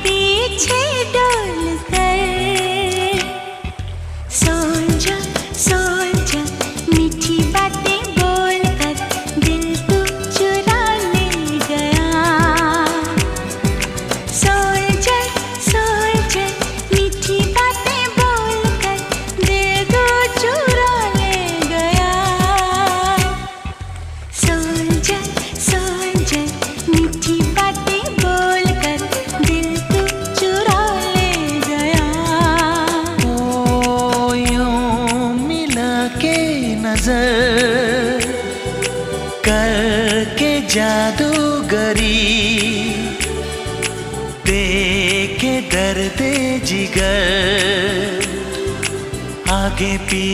पीछे डोल कर सोल्जर सोल्जर मीठी बातें बोल कर दिल तू चुरा ले गया। सोल्जर सोल्जर मीठी बातें बोल कर दिल तू चुरा ले गया। सोल्जर सोल्जर मीठी बातें बोल कर दिल तू चुरा ले गया। ओ यूं मिला के नजर करके जादूगरी देके दर्दे जिगर आगे पीछे